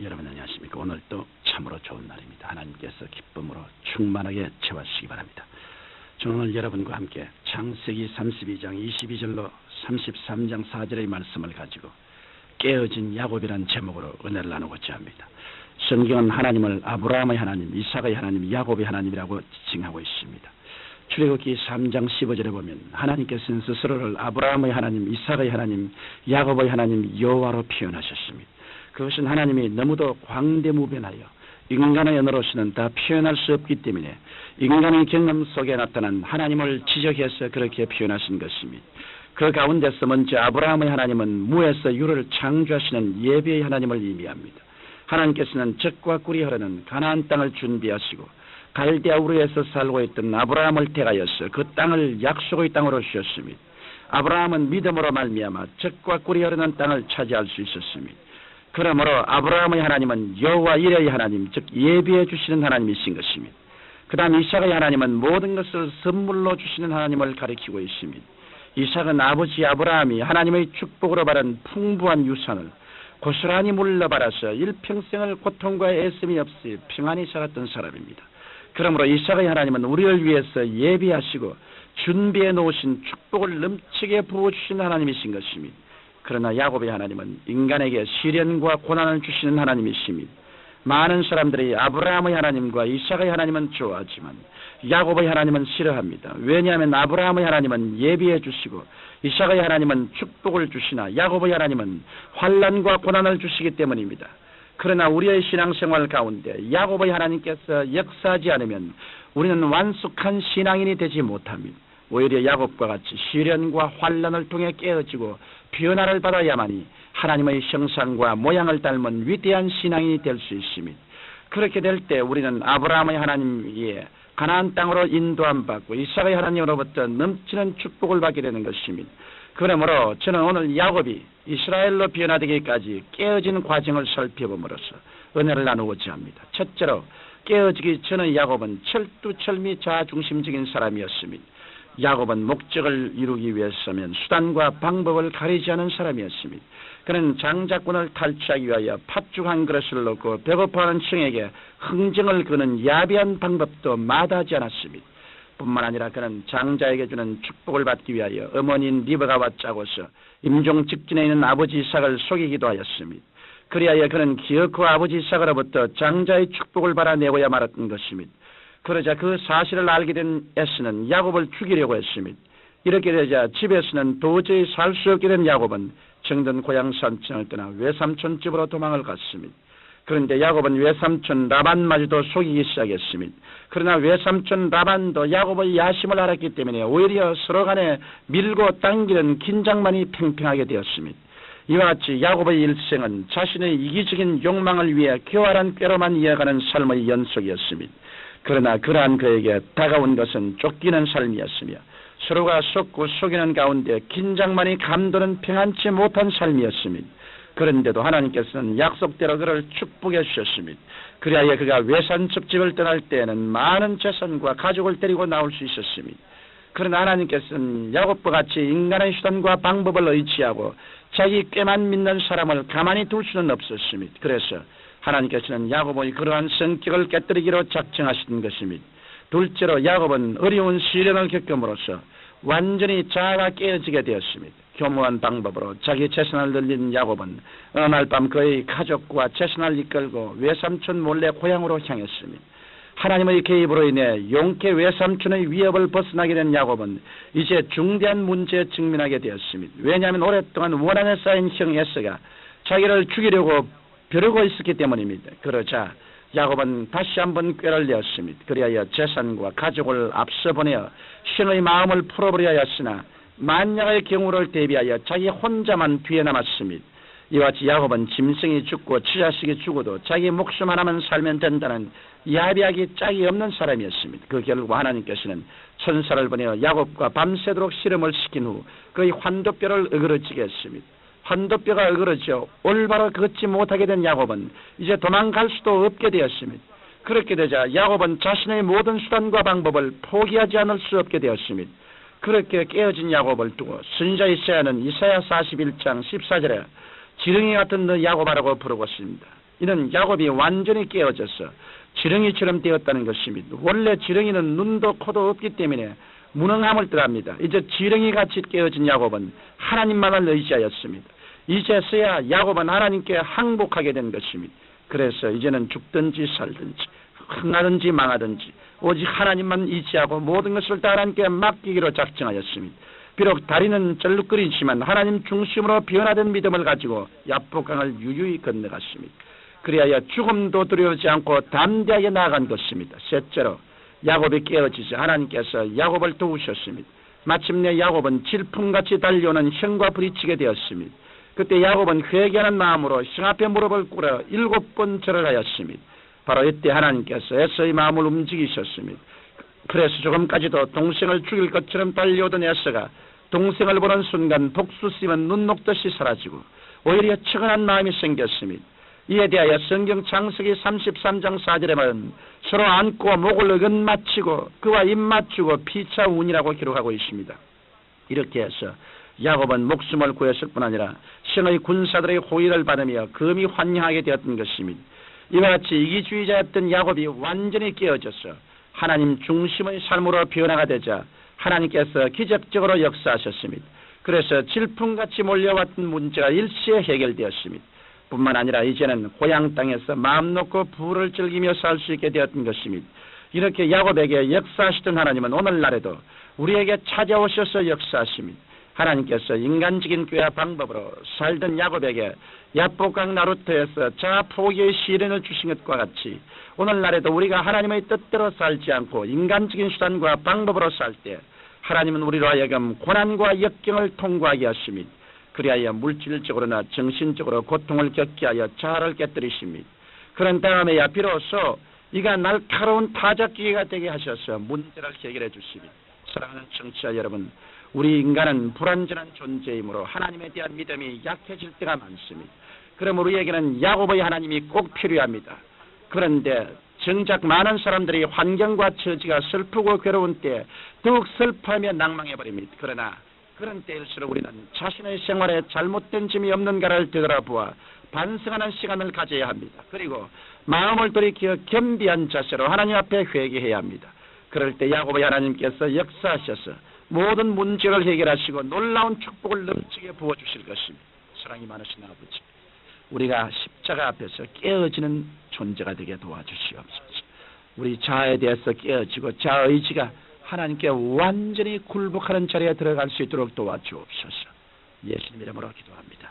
여러분 안녕하십니까? 오늘도 참으로 좋은 날입니다. 하나님께서 기쁨으로 충만하게 채워주시기 바랍니다. 저는 오늘 여러분과 함께 창세기 32장 22절로 33장 4절의 말씀을 가지고 깨어진 야곱이라는 제목으로 은혜를 나누고자 합니다. 성경은 하나님을 아브라함의 하나님, 이삭의 하나님, 야곱의 하나님이라고 지칭하고 있습니다. 출애굽기 3장 15절에 보면 하나님께서는 스스로를 아브라함의 하나님, 이삭의 하나님, 야곱의 하나님 여호와로 표현하셨습니다. 그것은 하나님이 너무도 광대무변하여 인간의 언어로서는 다 표현할 수 없기 때문에 인간의 경험 속에 나타난 하나님을 지적해서 그렇게 표현하신 것입니다. 그 가운데서 먼저 아브라함의 하나님은 무에서 유를 창조하시는 예비의 하나님을 의미합니다. 하나님께서는 젖과 꿀이 흐르는 가나안 땅을 준비하시고 갈대아 우르에서 살고 있던 아브라함을 택하여서 그 땅을 약속의 땅으로 주셨습니다. 아브라함은 믿음으로 말미암아 젖과 꿀이 흐르는 땅을 차지할 수 있었습니다. 그러므로 아브라함의 하나님은 여호와 이레의 하나님, 즉 예비해 주시는 하나님이신 것입니다. 그 다음 이삭의 하나님은 모든 것을 선물로 주시는 하나님을 가리키고 있습니다. 이삭은 아버지 아브라함이 하나님의 축복으로 받은 풍부한 유산을 고스란히 물러받아서 일평생을 고통과 애씀이 없이 평안히 살았던 사람입니다. 그러므로 이삭의 하나님은 우리를 위해서 예비하시고 준비해 놓으신 축복을 넘치게 부어주신 하나님이신 것입니다. 그러나 야곱의 하나님은 인간에게 시련과 고난을 주시는 하나님이십니다. 많은 사람들이 아브라함의 하나님과 이삭의 하나님은 좋아하지만 야곱의 하나님은 싫어합니다. 왜냐하면 아브라함의 하나님은 예비해 주시고 이삭의 하나님은 축복을 주시나 야곱의 하나님은 환난과 고난을 주시기 때문입니다. 그러나 우리의 신앙생활 가운데 야곱의 하나님께서 역사하지 않으면 우리는 완숙한 신앙인이 되지 못합니다. 오히려 야곱과 같이 시련과 환난을 통해 깨어지고 변화를 받아야만이 하나님의 형상과 모양을 닮은 위대한 신앙인이 될 수 있습니다. 그렇게 될 때 우리는 아브라함의 하나님의 가나안 땅으로 인도함 받고 이삭의 하나님으로부터 넘치는 축복을 받게 되는 것입니다. 그러므로 저는 오늘 야곱이 이스라엘로 변화되기까지 깨어진 과정을 살펴봄으로써 은혜를 나누고자 합니다. 첫째로 깨어지기 전의 야곱은 철두철미 자중심적인 사람이었습니다. 야곱은 목적을 이루기 위해서면 수단과 방법을 가리지 않은 사람이었습니다. 그는 장자권을 탈취하기 위하여 팥죽 한 그릇을 넣고 배고파하는 청에게 흥정을 그는 야비한 방법도 마다하지 않았습니다. 뿐만 아니라 그는 장자에게 주는 축복을 받기 위하여 어머니인 리브가와 짜고서 임종 직전에 있는 아버지 이삭을 속이기도 하였습니다. 그리하여 그는 기어코 아버지 이삭으로부터 장자의 축복을 받아내고야 말았던 것입니다. 그러자 그 사실을 알게 된 에서는 야곱을 죽이려고 했습니다. 이렇게 되자 집에서는 도저히 살 수 없게 된 야곱은 정든 고향 산청을 떠나 외삼촌 집으로 도망을 갔습니다. 그런데 야곱은 외삼촌 라반마저도 속이기 시작했습니다. 그러나 외삼촌 라반도 야곱의 야심을 알았기 때문에 오히려 서로 간에 밀고 당기는 긴장만이 팽팽하게 되었습니다. 이와 같이 야곱의 일생은 자신의 이기적인 욕망을 위해 교활한 꾀로만 이어가는 삶의 연속이었습니다. 그러나 그러한 그에게 다가온 것은 쫓기는 삶이었으며 서로가 속고 속이는 가운데 긴장만이 감도는 평안치 못한 삶이었습니다. 그런데도 하나님께서는 약속대로 그를 축복해 주셨습니다. 그리하여 그가 외산첩집을 떠날 때에는 많은 재산과 가족을 데리고 나올 수 있었습니다. 그러나 하나님께서는 야곱과 같이 인간의 수단과 방법을 의지하고 자기 꾀만 믿는 사람을 가만히 둘 수는 없었습니다. 그래서 하나님께서는 야곱의 그러한 성격을 깨뜨리기로 작정하신 것입니다. 둘째로 야곱은 어려운 시련을 겪음으로써 완전히 자아가 깨어지게 되었습니다. 교묘한 방법으로 자기 재산을 늘린 야곱은 어느 날 밤 그의 가족과 재산을 이끌고 외삼촌 몰래 고향으로 향했습니다. 하나님의 개입으로 인해 용케 외삼촌의 위협을 벗어나게 된 야곱은 이제 중대한 문제에 직면하게 되었습니다. 왜냐하면 오랫동안 원한에 쌓인 형 에서가 자기를 죽이려고 벼르고 있었기 때문입니다. 그러자 야곱은 다시 한번 꾀를 내었습니다. 그리하여 재산과 가족을 앞서 보내어 형의 마음을 풀어버려야 했으나 만약의 경우를 대비하여 자기 혼자만 뒤에 남았습니다. 이와 같이 야곱은 짐승이 죽고 처자식이 죽어도 자기 목숨 하나만 살면 된다는 야비하기 짝이 없는 사람이었습니다. 그 결과 하나님께서는 천사를 보내어 야곱과 밤새도록 실험을 시킨 후 그의 환도뼈를 어그러지게 했습니다. 환도뼈가 어그러져 올바로 걷지 못하게 된 야곱은 이제 도망갈 수도 없게 되었습니다. 그렇게 되자 야곱은 자신의 모든 수단과 방법을 포기하지 않을 수 없게 되었습니다. 그렇게 깨어진 야곱을 두고 선지자 이사야는 이사야 41장 14절에 지렁이 같은 너 야곱아라고 부르고 있습니다. 이는 야곱이 완전히 깨어져서 지렁이처럼 되었다는 것입니다. 원래 지렁이는 눈도 코도 없기 때문에 무능함을 뜻합니다. 이제 지렁이같이 깨어진 야곱은 하나님만을 의지하였습니다. 이제서야 야곱은 하나님께 항복하게 된 것입니다. 그래서 이제는 죽든지 살든지 흥하든지 망하든지 오직 하나님만 의지하고 모든 것을 다 하나님께 맡기기로 작정하였습니다. 비록 다리는 쩔룩거리지만 하나님 중심으로 변화된 믿음을 가지고 야복강을 유유히 건너갔습니다. 그리하여 죽음도 두려워하지 않고 담대하게 나아간 것입니다. 셋째로 야곱이 깨어지자 하나님께서 야곱을 도우셨습니다. 마침내 야곱은 질풍같이 달려오는 형과 부딪히게 되었습니다. 그때 야곱은 회개하는 마음으로 형 앞에 무릎을 꿇어 7번 절을 하였습니다. 바로 이때 하나님께서 에서의 마음을 움직이셨습니다. 그래서 조금까지도 동생을 죽일 것처럼 달려오던 에서가 동생을 보는 순간 복수심은 눈 녹듯이 사라지고 오히려 측은한 마음이 생겼습니다. 이에 대하여 성경 창세기 33장 4절에 말은 서로 안고 목을 어긋맞추고 그와 입 맞추고 피차 운이라고 기록하고 있습니다. 이렇게 해서 야곱은 목숨을 구했을 뿐 아니라 신의 군사들의 호의를 받으며 금이 환영하게 되었던 것입니다. 이와 같이 이기주의자였던 야곱이 완전히 깨어져서 하나님 중심의 삶으로 변화가 되자 하나님께서 기적적으로 역사하셨습니다. 그래서 질풍같이 몰려왔던 문제가 일시에 해결되었습니다. 뿐만 아니라 이제는 고향 땅에서 마음 놓고 부를 즐기며 살 수 있게 되었던 것입니다. 이렇게 야곱에게 역사하시던 하나님은 오늘날에도 우리에게 찾아오셔서 역사하십니다. 하나님께서 인간적인 꾀와 방법으로 살던 야곱에게 야복강 나루터에서 자포기의 시련을 주신 것과 같이 오늘날에도 우리가 하나님의 뜻대로 살지 않고 인간적인 수단과 방법으로 살 때 하나님은 우리로 하여금 고난과 역경을 통과하게 하십니다. 그리하여 물질적으로나 정신적으로 고통을 겪게 하여 자아를 깨뜨리십니다. 그런 다음에야 비로소 이가 날카로운 타작기가 되게 하셔서 문제를 해결해 주십니다. 사랑하는 청취자 여러분, 우리 인간은 불완전한 존재이므로 하나님에 대한 믿음이 약해질 때가 많습니다. 그럼 우리에게는 야곱의 하나님이 꼭 필요합니다. 그런데 정작 많은 사람들이 환경과 처지가 슬프고 괴로운 때 더욱 슬퍼하며 낭망해버립니다. 그러나 그런 때일수록 우리는 자신의 생활에 잘못된 점이 없는가를 되돌아보아 반성하는 시간을 가져야 합니다. 그리고 마음을 돌이켜 겸비한 자세로 하나님 앞에 회개해야 합니다. 그럴 때 야곱의 하나님께서 역사하셔서 모든 문제를 해결하시고 놀라운 축복을 넘치게 부어주실 것입니다. 사랑이 많으신 아버지, 우리가 십자가 앞에서 깨어지는 존재가 되게 도와주시옵소서. 우리 자아에 대해서 깨어지고 자아의지가 하나님께 완전히 굴복하는 자리에 들어갈 수 있도록 도와주옵소서. 예수님 이름으로 기도합니다.